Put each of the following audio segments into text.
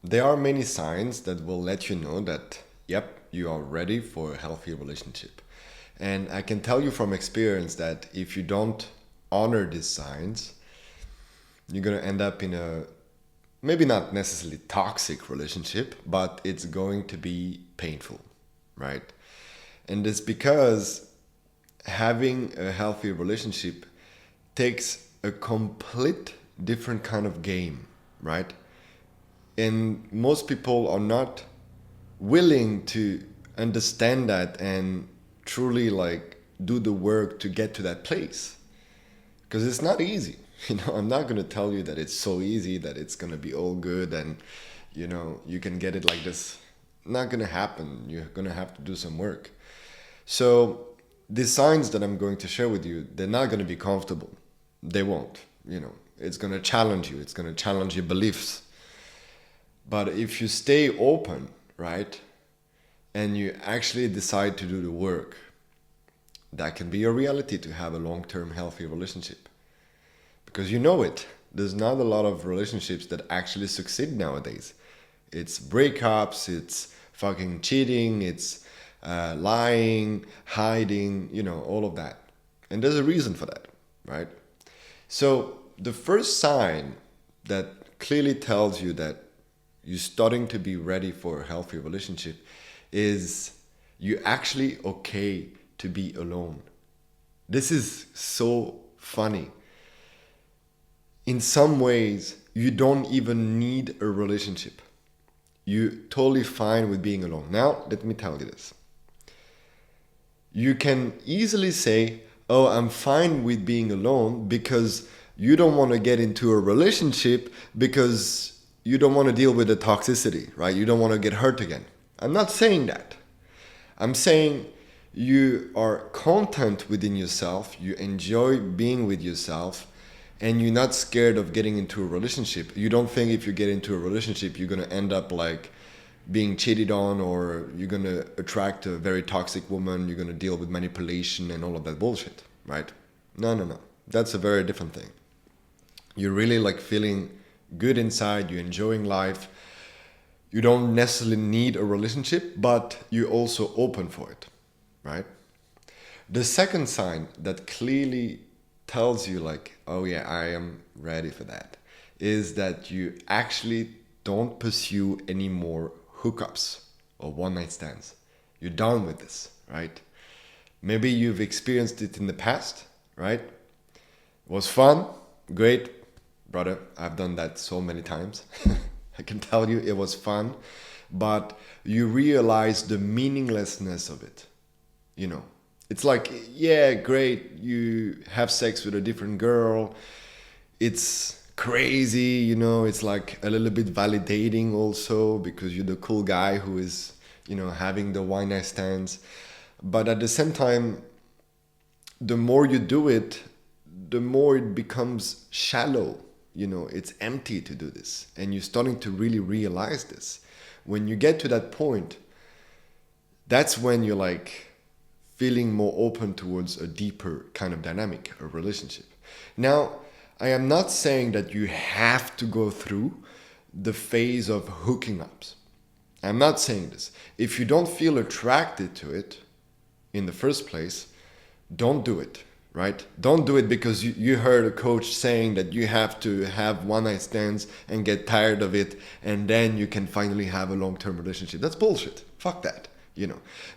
there are many signs that will let you know that, yep, you are ready for a healthy relationship. And I can tell you from experience that if you don't honor these signs, you're going to end up in a maybe not necessarily toxic relationship, but it's going to be painful, right? And it's because having a healthy relationship takes a complete different kind of game, right? And most people are not willing to understand that and truly like do the work to get to that place, because it's not easy. I'm not going to tell you that it's so easy, that it's going to be all good and you can get it like this. Not going to happen. You're going to have to do some work. So the signs that I'm going to share with you, they're not going to be comfortable. They won't. It's going to challenge you. It's going to challenge your beliefs. But if you stay open, right, and you actually decide to do the work, that can be a reality to have a long-term healthy relationship. Because you know it. There's not a lot of relationships that actually succeed nowadays. It's breakups, it's fucking cheating, it's lying, hiding, all of that. And there's a reason for that, right? So the first sign that clearly tells you that you're starting to be ready for a healthy relationship is you're actually okay to be alone. This is so funny. In some ways, you don't even need a relationship. You're totally fine with being alone. Now, let me tell you this. You can easily say, oh, I'm fine with being alone because you don't want to get into a relationship because you don't want to deal with the toxicity, right? You don't want to get hurt again. I'm not saying that. I'm saying you are content within yourself, you enjoy being with yourself, and you're not scared of getting into a relationship. You don't think if you get into a relationship, you're going to end up like being cheated on, or you're going to attract a very toxic woman, you're going to deal with manipulation and all of that bullshit, right? No. That's a very different thing. You're really like feeling good inside, you're enjoying life. You don't necessarily need a relationship, but you're also open for it, right? The second sign that clearly tells you like, oh yeah, I am ready for that, is that you actually don't pursue any more hookups or one night stands. You're done with this, right? Maybe you've experienced it in the past, right? It was fun, great, brother. I've done that so many times. I can tell you it was fun, but you realize the meaninglessness of it. It's like, yeah, great, you have sex with a different girl. It's crazy, it's like a little bit validating also because you're the cool guy who is, having the one night stands. But at the same time, the more you do it, the more it becomes shallow. It's empty to do this. And you're starting to really realize this. When you get to that point, that's when you're like feeling more open towards a deeper kind of dynamic, a relationship. Now, I am not saying that you have to go through the phase of hooking ups. I'm not saying this. If you don't feel attracted to it in the first place, don't do it, right? Don't do it because you heard a coach saying that you have to have one night stands and get tired of it and then you can finally have a long-term relationship. That's bullshit. Fuck that.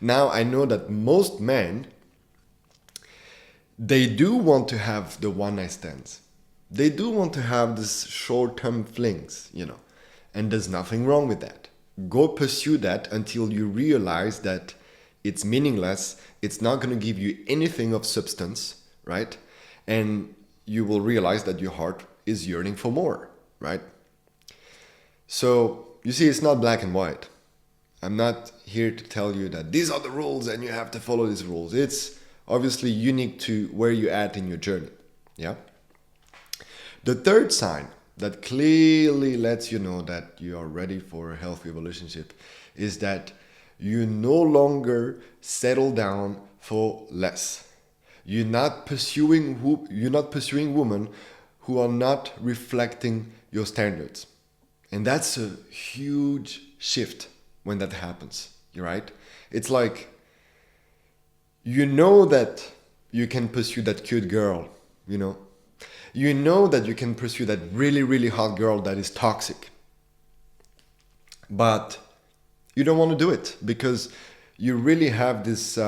Now I know that most men, they do want to have the one night stands. They do want to have this short-term flings, and there's nothing wrong with that. Go pursue that until you realize that it's meaningless. It's not going to give you anything of substance, right? And you will realize that your heart is yearning for more, right? So you see, it's not black and white. I'm not here to tell you that these are the rules and you have to follow these rules. It's obviously unique to where you're at in your journey. Yeah. The third sign that clearly lets you know that you are ready for a healthy relationship is that you no longer settle down for less. You're not pursuing women who are not reflecting your standards. And that's a huge shift when that happens, right? It's like, you know that you can pursue that cute girl, you know? You know that you can pursue that really, really hot girl that is toxic. But you don't want to do it because you really have this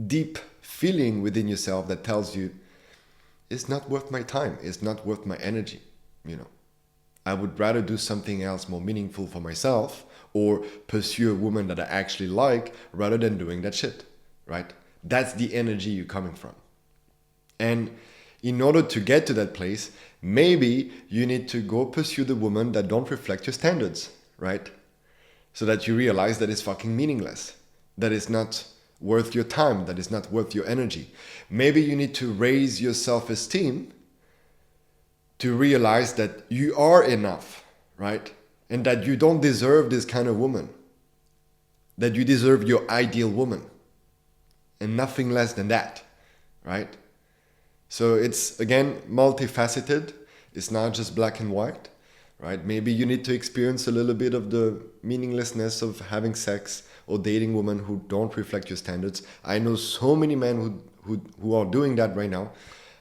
deep feeling within yourself that tells you it's not worth my time, it's not worth my energy, you know. I would rather do something else more meaningful for myself or pursue a woman that I actually like rather than doing that shit, right? That's the energy you're coming from. And in order to get to that place, maybe you need to go pursue the woman that don't reflect your standards, right? So that you realize that it's fucking meaningless, that it's not worth your time, that it's not worth your energy. Maybe you need to raise your self-esteem to realize that you are enough, right? And that you don't deserve this kind of woman, that you deserve your ideal woman and nothing less than that, right? So it's, again, multifaceted. It's not just black and white, right? Maybe you need to experience a little bit of the meaninglessness of having sex or dating women who don't reflect your standards. I know so many men who are doing that right now.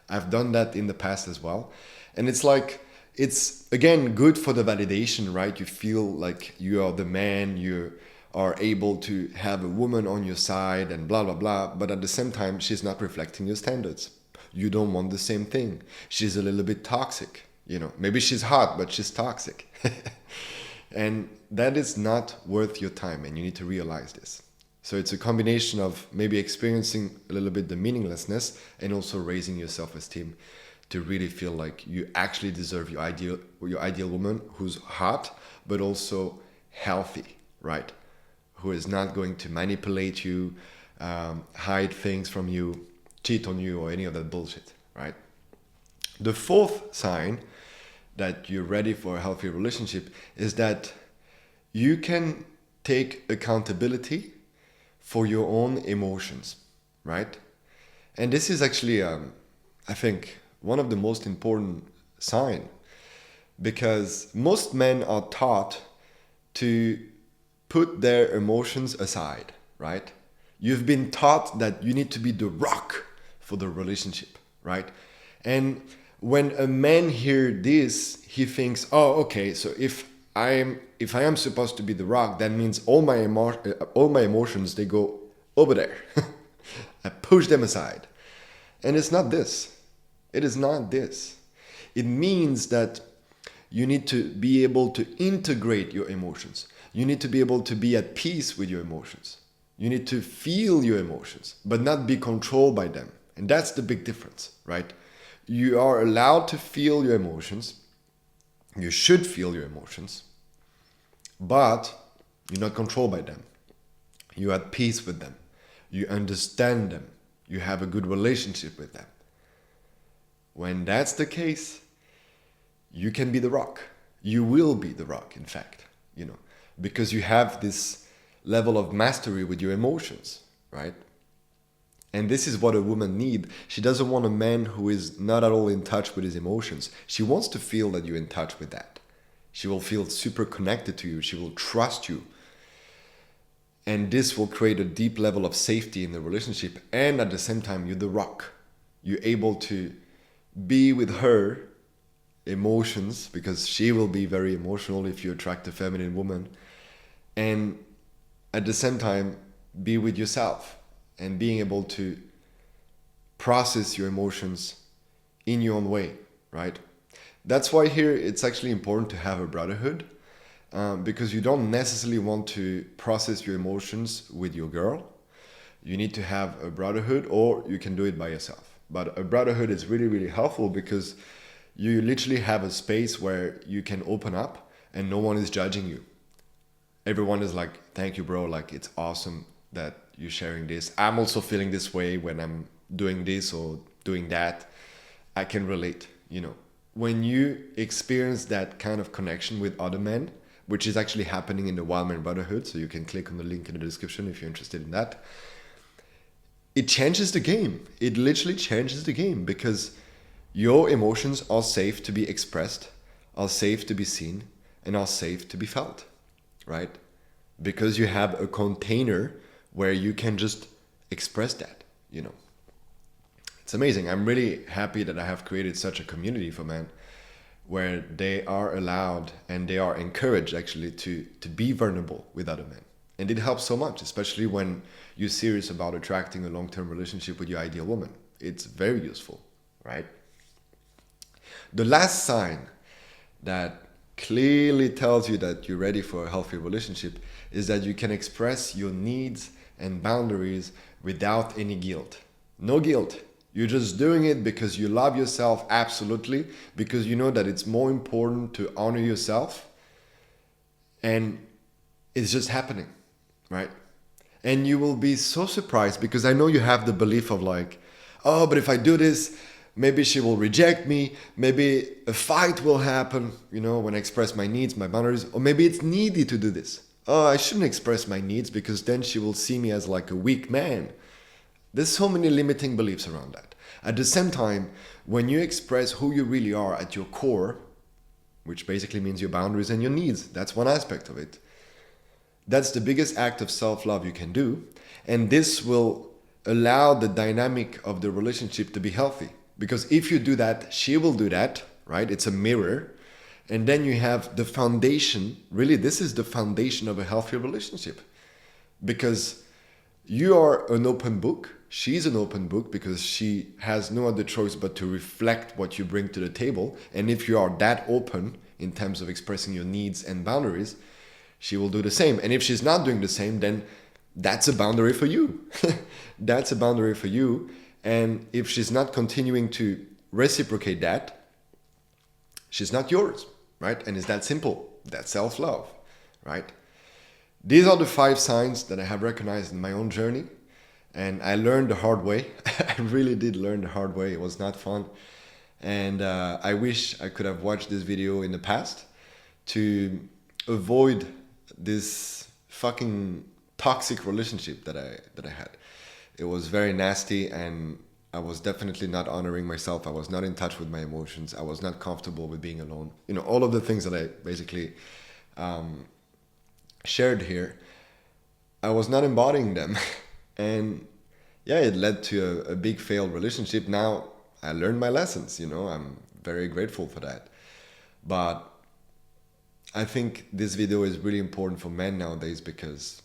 I've done that in the past as well. And it's like, it's, again, good for the validation, right? You feel like you are the man, you are able to have a woman on your side and blah, blah, blah. But at the same time, she's not reflecting your standards. You don't want the same thing. She's a little bit toxic, you know. Maybe she's hot, but she's toxic. And that is not worth your time, and you need to realize this. So it's a combination of maybe experiencing a little bit the meaninglessness and also raising your self-esteem to really feel like you actually deserve your ideal woman who's hot, but also healthy, right? Who is not going to manipulate you, hide things from you, cheat on you, or any of that bullshit, right? The fourth sign that you're ready for a healthy relationship is that you can take accountability for your own emotions, right? And this is actually, I think, one of the most important signs, because most men are taught to put their emotions aside, right? You've been taught that you need to be the rock for the relationship, right? And when a man hears this, he thinks, oh, okay, so if I am supposed to be the rock, that means all my emotions, they go over there. I push them aside. And it's not this. It is not this. It means that you need to be able to integrate your emotions. You need to be able to be at peace with your emotions. You need to feel your emotions, but not be controlled by them. And that's the big difference, right? You are allowed to feel your emotions. You should feel your emotions, but you're not controlled by them. You're at peace with them. You understand them. You have a good relationship with them. When that's the case, you can be the rock. You will be the rock, in fact, you know, because you have this level of mastery with your emotions, right? And this is what a woman needs. She doesn't want a man who is not at all in touch with his emotions. She wants to feel that you're in touch with that. She will feel super connected to you. She will trust you. And this will create a deep level of safety in the relationship. And at the same time, you're the rock. You're able to be with her emotions, because she will be very emotional if you attract a feminine woman. And at the same time, be with yourself and being able to process your emotions in your own way, right? That's why here it's actually important to have a brotherhood, because you don't necessarily want to process your emotions with your girl. You need to have a brotherhood, or you can do it by yourself. But a brotherhood is really, really helpful because you literally have a space where you can open up and no one is judging you. Everyone is like, thank you, bro. Like, it's awesome that you're sharing this. I'm also feeling this way when I'm doing this or doing that. I can relate, you know. When you experience that kind of connection with other men, which is actually happening in the Wild Man Brotherhood, so you can click on the link in the description if you're interested in that. It changes the game. It literally changes the game, because your emotions are safe to be expressed, are safe to be seen, and are safe to be felt, right? Because you have a container where you can just express that, you know. It's amazing. I'm really happy that I have created such a community for men where they are allowed and they are encouraged actually to be vulnerable with other men. And it helps so much, especially when you're serious about attracting a long-term relationship with your ideal woman. It's very useful, right? The last sign that clearly tells you that you're ready for a healthy relationship is that you can express your needs and boundaries without any guilt. No guilt. You're just doing it because you love yourself absolutely, because you know that it's more important to honor yourself, and it's just happening, right? And you will be so surprised because I know you have the belief of like, oh, but if I do this, maybe she will reject me. Maybe a fight will happen, you know, when I express my needs, my boundaries. Or maybe it's needy to do this. Oh, I shouldn't express my needs because then she will see me as like a weak man. There's so many limiting beliefs around that. At the same time, when you express who you really are at your core, which basically means your boundaries and your needs, that's one aspect of it. That's the biggest act of self-love you can do. And this will allow the dynamic of the relationship to be healthy. Because if you do that, she will do that, right? It's a mirror. And then you have the foundation. Really, this is the foundation of a healthy relationship. Because you are an open book. She's an open book because she has no other choice but to reflect what you bring to the table. And if you are that open in terms of expressing your needs and boundaries, she will do the same. And if she's not doing the same, then that's a boundary for you. That's a boundary for you. And if she's not continuing to reciprocate that, she's not yours, right? And it's that simple. That's self-love, right? These are the 5 signs that I have recognized in my own journey. And I learned the hard way. I really did learn the hard way. It was not fun. And I wish I could have watched this video in the past to avoid this fucking toxic relationship that I had. It was very nasty, and I was definitely not honoring myself. I was not in touch with my emotions. I was not comfortable with being alone. You know, all of the things that I basically shared here, I was not embodying them. And yeah, it led to a big failed relationship. Now I learned my lessons, you know, I'm very grateful for that. But I think this video is really important for men nowadays because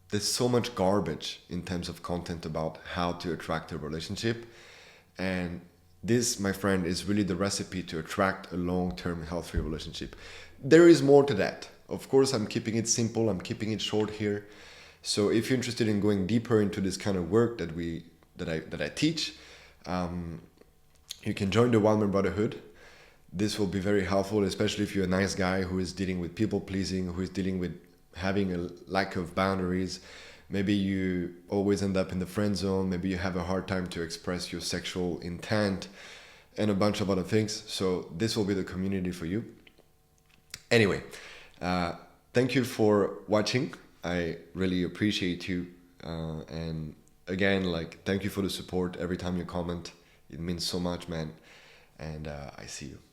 there's so much garbage in terms of content about how to attract a relationship. And this, my friend, is really the recipe to attract a long-term healthy relationship. There is more to that. Of course, I'm keeping it simple. I'm keeping it short here. So if you're interested in going deeper into this kind of work that I teach, you can join the Wildman Brotherhood. This will be very helpful, especially if you're a nice guy who is dealing with people pleasing, who is dealing with having a lack of boundaries. Maybe you always end up in the friend zone. Maybe you have a hard time to express your sexual intent and a bunch of other things. So this will be the community for you. Anyway, thank you for watching. I really appreciate you. And again, like, thank you for the support every time you comment. It means so much, man. And I see you.